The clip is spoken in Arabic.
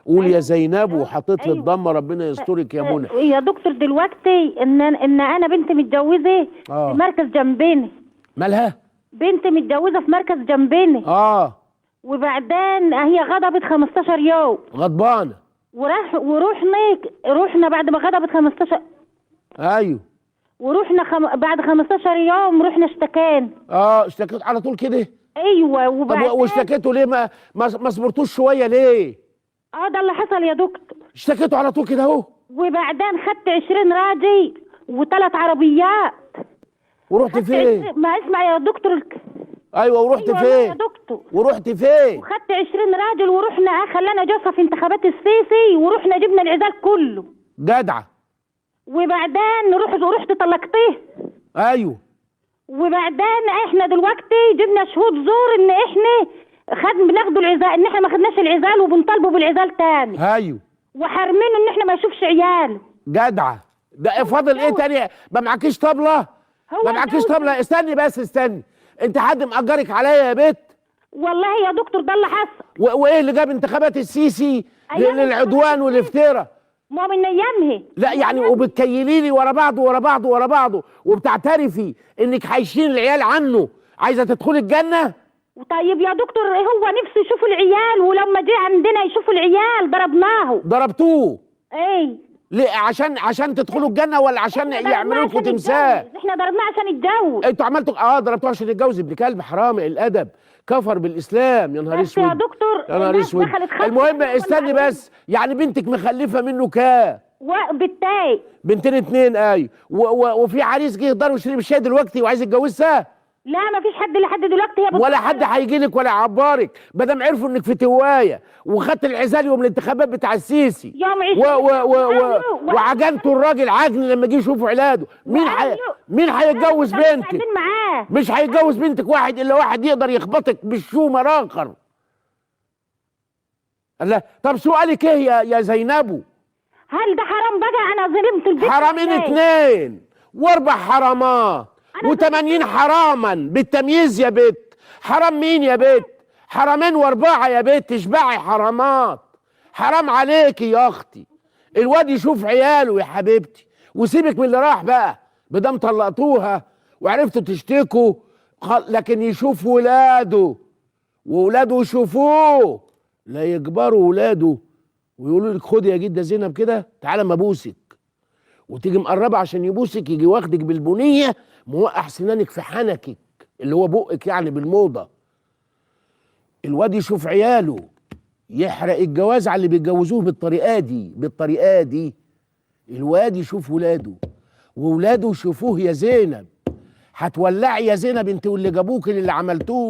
قول يا ايوه زينب، وحاطط لي ايوه. الضمه، ربنا يسترك يا منى. يا دكتور دلوقتي ان انا بنت متجوزه في اه. مركز جنبنا. مالها؟ بنت متجوزه في مركز جنبنا. اه. وبعدين هي غضبت 15 يوم. غضبانه. رحنا بعد ما غضبت 15. ايوه. ورحنا بعد 15 يوم رحنا اشتكينا. اه، اشتكيت على طول كده؟ ايوه طب وبعدين. واشتكيتوا ليه؟ ما صبرتوش شويه ليه؟ ده اللي حصل يا دكتور. اشتكيتوا على طول كده اهو؟ وبعدين خدت 20 راجل و3 عربيات. ورحت فين؟ ما اسمع يا دكتور. ايوه، ورحت أيوة والله يا فين؟ دكتور. ورحت فين؟ وخدت 20 راجل ورحنا خلانا جوزها في انتخابات السيسي ورحنا جبنا العزال كله. جدعه. وبعدين رحت طلقتيه. ايوه. وبعدين احنا دلوقتي جبنا شهود زور ان احنا بناخدوا العزال، ان احنا ما خدناش العزال وبنطالبوا بالعزال تاني. ايوه. وحارمينه ان احنا ما يشوفش عياله. جدعه. ده فاضل ايه تاني؟ ما معكيش طبله؟ ما معكيش طبله؟ استني بس استني. انت حد مأجرك عليا يا بت؟ والله يا دكتور ده اللي حصل. وايه اللي جاب انتخابات السيسي للعدوان والافتراء؟ ما من ايامها. لا يعني وبتكيلي لي ورا بعض ورا بعض ورا بعض، وبتعترفي انك حايشين العيال عنه، عايزه تدخلي الجنه؟ طيب يا دكتور هو نفسه يشوفوا العيال، ولما جه عندنا يشوفوا العيال ضربناه. ضربتوه؟ ايه. ليه؟ عشان تدخلوا الجنه ولا عشان يعملوا لكم تمثال؟ احنا ضربناه عشان يتجوز. انتوا عملتوا ضربتوه عشان يتجوز؟ ابن كلب حرامي الادب، كفر بالاسلام. يا نهار اسود يا دكتور يا نهار اسود. المهم استني بس، يعني بنتك مخلفه منه كام؟ وبالتالي بنتين اتنين. ايوه. وفي عريس جه يقدر يشرب الشاي دلوقتي وعايز يتجوزها؟ لا ما فيش حد لحد دلوقتي. هي ولا حد هيجي لك ولا يعبرك ما دام عرفوا انك في توايه وخدت العزال يوم الانتخابات بتاع السيسي. يوم وعجنتوا الراجل عجن لما جه يشوفوا علاده. مين هيتجوز بنتك؟ مش هيتجوز بنتك واحد الا واحد يقدر يخبطك بالشومه اخر. الله. طب سؤالك ايه يا زينبو؟ هل ده حرام بقى؟ انا ظلمت البنت. حرامين اتنين واربع حرامات و80 حراما بالتمييز يا بت. حرام مين يا بت؟ حرامين واربعه يا بت، تشبعي حرامات. حرام عليكي يا اختي. الواد يشوف عياله يا حبيبتي، وسيبك من اللي راح بقى بدام طلقتوها وعرفتوا تشتكوا، لكن يشوف ولاده وولاده يشوفوه، لا يجبروا ولاده ويقولوا لك خدي يا جده زينب كده تعالى ما ابوسك، وتيجي مقربه عشان يبوسك يجي واخدك بالبنيه موقع سنانك في حنكك اللي هو بقك يعني بالموضه. الواد يشوف عياله يحرق الجواز على اللي بيتجوزوه بالطريقه دي. الواد يشوف ولاده وولاده يشوفوه. يا زينب هتولعي يا زينب انت واللي جابوك اللي عملتوه.